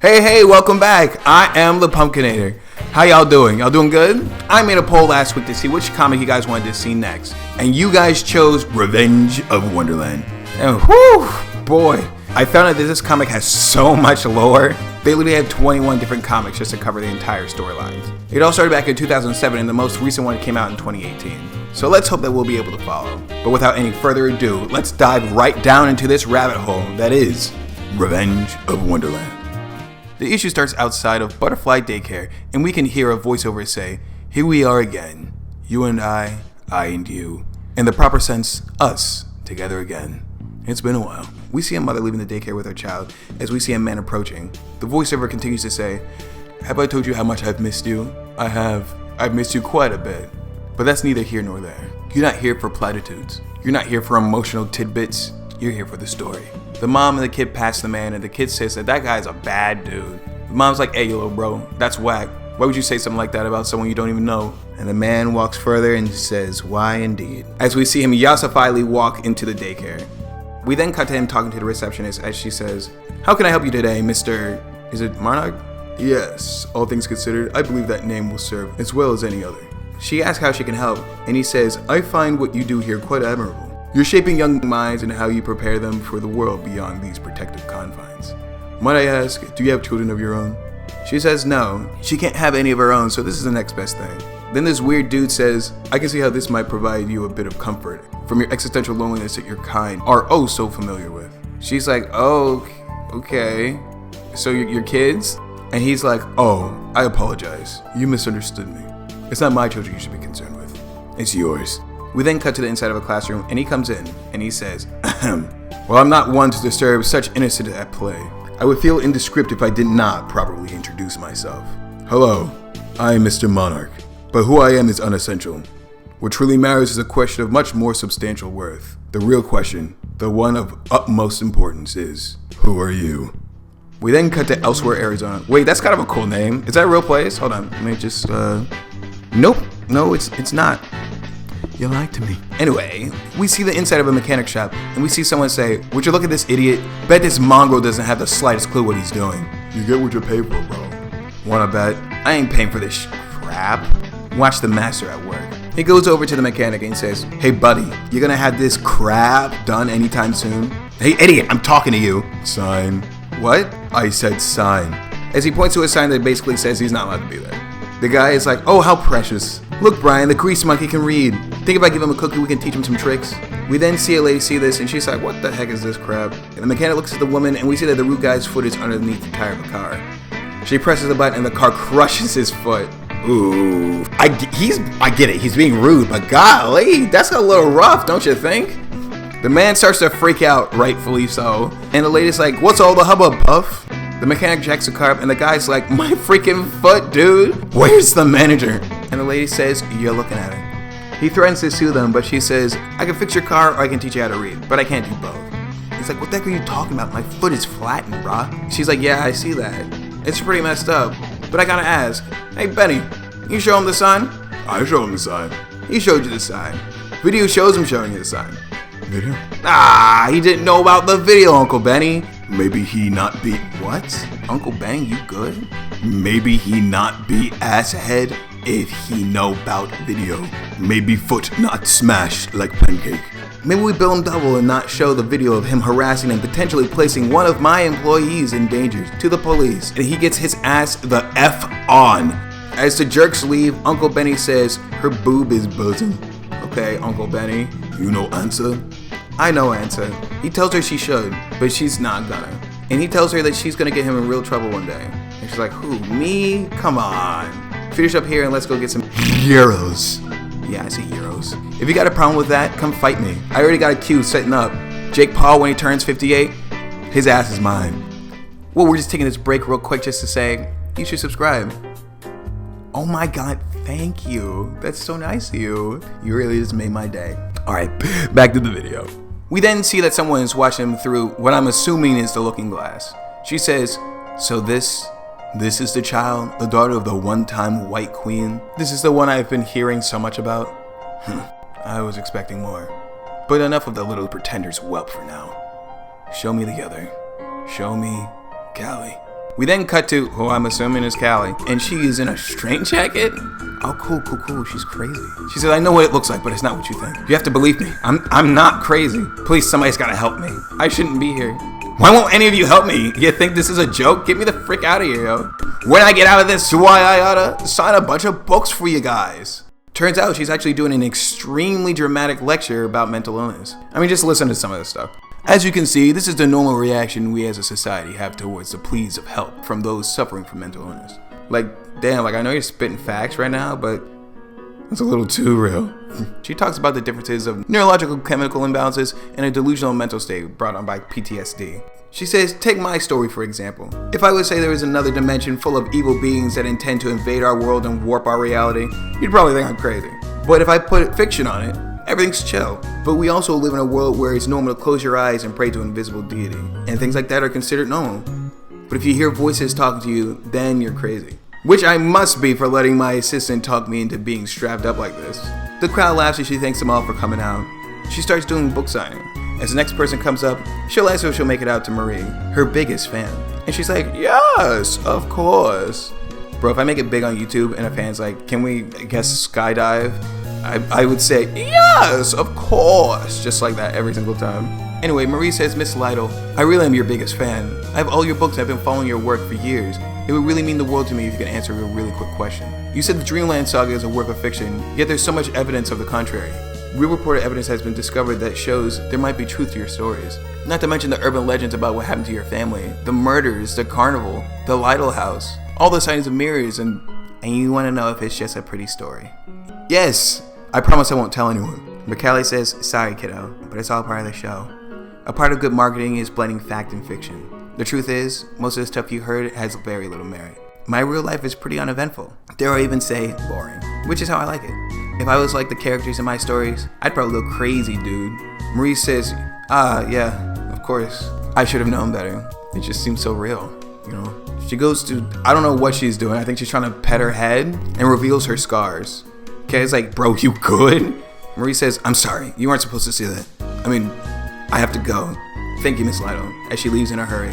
Hey, welcome back. I am the Pumpkinator. How y'all doing? Y'all doing good? I made a poll last week to see which comic you guys wanted to see next. And you guys chose Revenge of Wonderland. And whew, boy, I found out that this comic has so much lore. They literally have 21 different comics just to cover the entire storylines. It all started back in 2007 and the most recent one came out in 2018. So let's hope that we'll be able to follow. But without any further ado, let's dive right down into this rabbit hole that is Revenge of Wonderland. The issue starts outside of Butterfly Daycare, and we can hear a voiceover say, "Here we are again, you and I and you. In the proper sense, us, together again. It's been a while." We see a mother leaving the daycare with her child as we see a man approaching. The voiceover continues to say, "Have I told you how much I've missed you? I have. I've missed you quite a bit. But that's neither here nor there. You're not here for platitudes. You're not here for emotional tidbits. You're here for the story." The mom and the kid pass the man, and the kid says that guy's a bad dude. The mom's like, "Hey, little bro, that's whack. Why would you say something like that about someone you don't even know?" And the man walks further and says, "Why indeed?" As we see him yassifyly walk into the daycare. We then cut to him talking to the receptionist as she says, "How can I help you today, Mr. Is it Monarch?" "Yes, all things considered, I believe that name will serve as well as any other." She asks how she can help, and he says, "I find what you do here quite admirable. You're shaping young minds and how you prepare them for the world beyond these protective confines. Might I ask, do you have children of your own?" She says no, she can't have any of her own, so this is the next best thing. Then this weird dude says, "I can see how this might provide you a bit of comfort from your existential loneliness that your kind are oh so familiar with." She's like, "Oh, okay. So your kids?" And he's like, "Oh, I apologize. You misunderstood me. It's not my children you should be concerned with. It's yours." We then cut to the inside of a classroom, and he comes in, and he says, "Ahem. Well, I'm not one to disturb such innocent at play. I would feel indescript if I did not properly introduce myself. Hello, I am Mr. Monarch, but who I am is unessential. What truly matters is a question of much more substantial worth. The real question, the one of utmost importance is, who are you?" We then cut to Elsewhere, Arizona. Wait, that's kind of a cool name. Is that a real place? Hold on, let me just, Nope, no, it's not. You lied to me. Anyway, we see the inside of a mechanic shop, and we see someone say, "Would you look at this idiot? Bet this mongrel doesn't have the slightest clue what he's doing." "You get what you pay for, bro." "Wanna bet? I ain't paying for this crap." Watch the master at work. He goes over to the mechanic and says, "Hey buddy, you gonna have this crap done anytime soon?" "Hey idiot, I'm talking to you." "Sign." "What?" "I said sign." As he points to a sign that basically says he's not allowed to be there. The guy is like, "Oh, how precious. Look, Brian, the grease monkey can read. Think if I give him a cookie, we can teach him some tricks." We then see a lady see this, and she's like, "What the heck is this crap?" And the mechanic looks at the woman, and we see that the root guy's foot is underneath the tire of the car. She presses the button, and the car crushes his foot. Ooh. I get it. He's being rude, but golly, that's a little rough, don't you think? The man starts to freak out, rightfully so. And the lady's like, "What's all the hubbub, Puff?" The mechanic jacks the car up, and the guy's like, "My freaking foot, dude. Where's the manager?" And the lady says, "You're looking at her." He threatens to sue them, but she says, "I can fix your car or I can teach you how to read, but I can't do both." He's like, "What the heck are you talking about? My foot is flattened, brah." She's like, "Yeah, I see that. It's pretty messed up. But I gotta ask, hey Benny, you show him the sign?" "I show him the sign." "He showed you the sign. Video shows him showing you the sign." "Video?" "Ah, he didn't know about the video, Uncle Benny." "Maybe he not be..." "What? Uncle Benny, you good?" "Maybe he not be asshead if he know about video. Maybe foot not smashed like pancake." "Maybe we bill him double and not show the video of him harassing and potentially placing one of my employees in danger to the police, and he gets his ass the F on." As the jerks leave, Uncle Benny says, "Her boob is buzzing." "Okay, Uncle Benny, you know answer?" "I know answer." He tells her she should, but she's not gonna. And he tells her that she's gonna get him in real trouble one day. And she's like, "Who, me? Come on. Finish up here and let's go get some euros." "Yeah, I see euros. If you got a problem with that, come fight me. I already got a queue setting up. Jake Paul, when he turns 58, his ass is mine." Well, we're just taking this break real quick just to say, you should subscribe. Oh my God, thank you. That's so nice of you. You really just made my day. All right, back to the video. We then see that someone is watching him through what I'm assuming is the looking glass. She says, "So this is the child, the daughter of the one-time white queen? This is the one I've been hearing so much about? I was expecting more. But enough of the little pretender's whelp for now. Show me the other. Show me Callie." We then cut to who I'm assuming is Callie, and she is in a straitjacket. Oh, cool. She's crazy. She says, I know what it looks like, but it's not what you think. You have to believe me. I'm not crazy. Please, somebody's gotta help me. I shouldn't be here. Why won't any of you help me? You think this is a joke? Get me the frick out of here, yo. When I get out of this, why I oughta sign a bunch of books for you guys. Turns out she's actually doing an extremely dramatic lecture about mental illness. I mean, just listen to some of this stuff. As you can see, this is the normal reaction we as a society have towards the pleas of help from those suffering from mental illness. Like, damn, I know you're spitting facts right now, but it's a little too real. She talks about the differences of neurological chemical imbalances and a delusional mental state brought on by PTSD. She says, take my story for example. If I would say there is another dimension full of evil beings that intend to invade our world and warp our reality, you'd probably think I'm crazy. But if I put fiction on it, everything's chill. But we also live in a world where it's normal to close your eyes and pray to an invisible deity, and things like that are considered normal. But if you hear voices talking to you, then you're crazy. Which I must be for letting my assistant talk me into being strapped up like this. The crowd laughs as she thanks them all for coming out. She starts doing book signing. As the next person comes up, she'll ask if she'll make it out to Marie, her biggest fan. And she's like, yes, of course. Bro, if I make it big on YouTube and a fan's like, can we, skydive? I would say, yes, of course. Just like that every single time. Anyway, Marie says, Miss Lytle, I really am your biggest fan. I have all your books and I've been following your work for years. It would really mean the world to me if you could answer a really quick question. You said the Dreamland saga is a work of fiction, yet there's so much evidence of the contrary. Real reported evidence has been discovered that shows there might be truth to your stories. Not to mention the urban legends about what happened to your family, the murders, the carnival, the Lytle house, all the sightings of mirrors, and you want to know if it's just a pretty story. Yes, I promise I won't tell anyone. But Callie says, sorry kiddo, but it's all part of the show. A part of good marketing is blending fact and fiction. The truth is, most of the stuff you heard has very little merit. My real life is pretty uneventful. Dare I even say boring, which is how I like it. If I was like the characters in my stories, I'd probably go crazy, dude. Marie says, yeah, of course. I should have known better. It just seems so real, you know? She goes to, I don't know what she's doing. I think she's trying to pet her head and reveals her scars. Kay's like, bro, you good? Marie says, I'm sorry, you weren't supposed to see that. I mean, I have to go. Thank you, Miss Lytle, as she leaves in a hurry.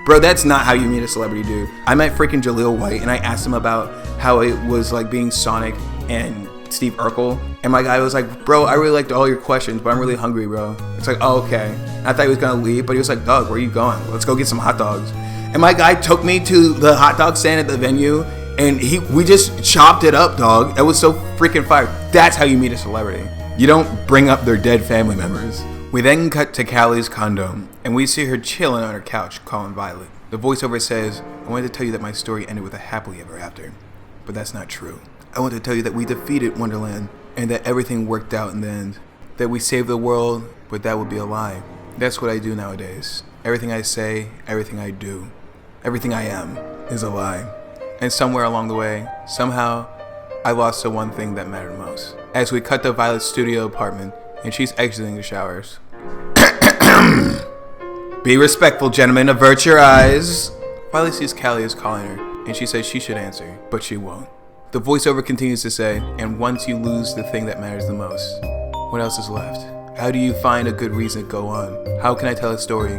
Bro, that's not how you meet a celebrity, dude. I met freaking Jaleel White, and I asked him about how it was like being Sonic and Steve Urkel. And my guy was like, bro, I really liked all your questions, but I'm really hungry, bro. It's like, oh, okay. And I thought he was gonna leave, but he was like, dog, where are you going? Let's go get some hot dogs. And my guy took me to the hot dog stand at the venue, and we just chopped it up, dog. It was so freaking fire. That's how you meet a celebrity. You don't bring up their dead family members. We then cut to Callie's condo, and we see her chilling on her couch, calling Violet. The voiceover says, I wanted to tell you that my story ended with a happily ever after. But that's not true. I want to tell you that we defeated Wonderland, and that everything worked out in the end. That we saved the world, but that would be a lie. That's what I do nowadays. Everything I say, everything I do, everything I am is a lie. And somewhere along the way, somehow, I lost the one thing that mattered most. As we cut to Violet's studio apartment, and she's exiting the showers. Be respectful, gentlemen. Avert your eyes. Violet sees Callie is calling her, and she says she should answer, but she won't. The voiceover continues to say, and once you lose the thing that matters the most, what else is left? How do you find a good reason to go on? How can I tell a story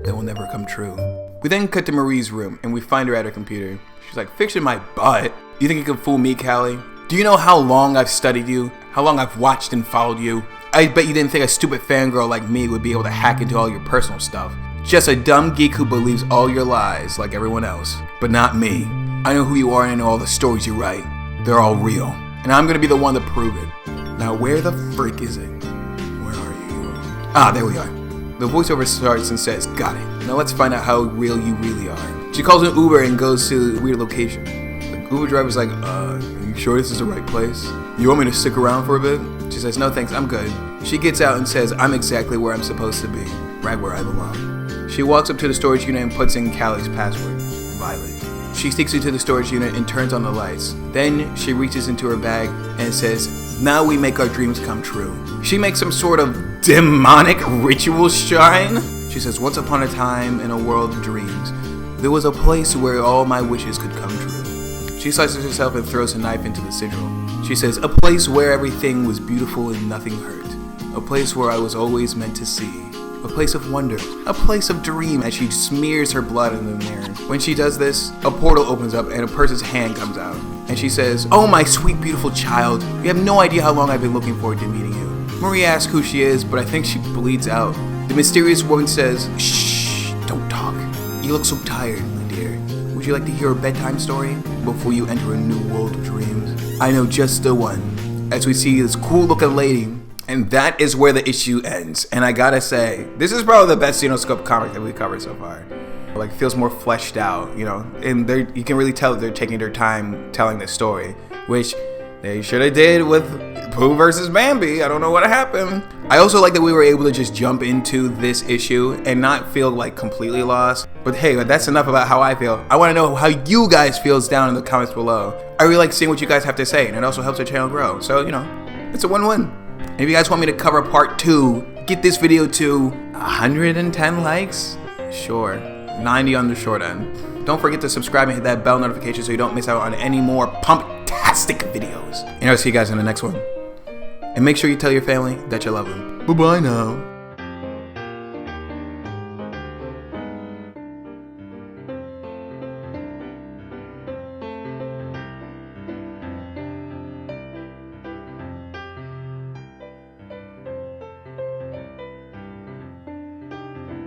that will never come true? We then cut to Marie's room, and we find her at her computer. She's like, fiction my butt. You think you can fool me, Callie? Do you know how long I've studied you? How long I've watched and followed you? I bet you didn't think a stupid fangirl like me would be able to hack into all your personal stuff. Just a dumb geek who believes all your lies like everyone else. But not me. I know who you are and I know all the stories you write. They're all real. And I'm gonna be the one to prove it. Now where the frick is it? Where are you? Ah, there we are. The voiceover starts and says, got it. Now let's find out how real you really are. She calls an Uber and goes to a weird location. The Uber driver's like, are you sure this is the right place? You want me to stick around for a bit? She says, no thanks, I'm good. She gets out and says, I'm exactly where I'm supposed to be. Right where I belong. She walks up to the storage unit and puts in Callie's password, Violet. She sneaks into the storage unit and turns on the lights. Then she reaches into her bag and says, now we make our dreams come true. She makes some sort of demonic ritual shrine. She says, once upon a time in a world of dreams, there was a place where all my wishes could come true. She slices herself and throws a knife into the sigil. She says, a place where everything was beautiful and nothing hurt. A place where I was always meant to see. a place of wonder, a place of dream as she smears her blood in the mirror. When she does this, a portal opens up and a person's hand comes out. And she says, "Oh, my sweet, beautiful child, you have no idea how long I've been looking forward to meeting you." Marie asks who she is, but I think she bleeds out. The mysterious woman says, "Shh, don't talk. You look so tired, my dear. Would you like to hear a bedtime story before you enter a new world of dreams? I know just the one." As we see this cool looking lady, and that is where the issue ends. And I gotta say, this is probably the best Scope comic that we covered so far. Like, it feels more fleshed out, you know, and you can really tell that they're taking their time telling this story, which they should have did with Pooh versus Bambi. I don't know what happened. I also like that we were able to just jump into this issue and not feel like completely lost. But hey, that's enough about how I feel. I want to know how you guys feels down in the comments below. I really like seeing what you guys have to say, and it also helps our channel grow. So, you know, it's a win-win. And if you guys want me to cover part 2, get this video to 110 likes? Sure. 90 on the short end. Don't forget to subscribe and hit that bell notification so you don't miss out on any more pumptastic videos. And I'll see you guys in the next one. And make sure you tell your family that you love them. Bye-bye now.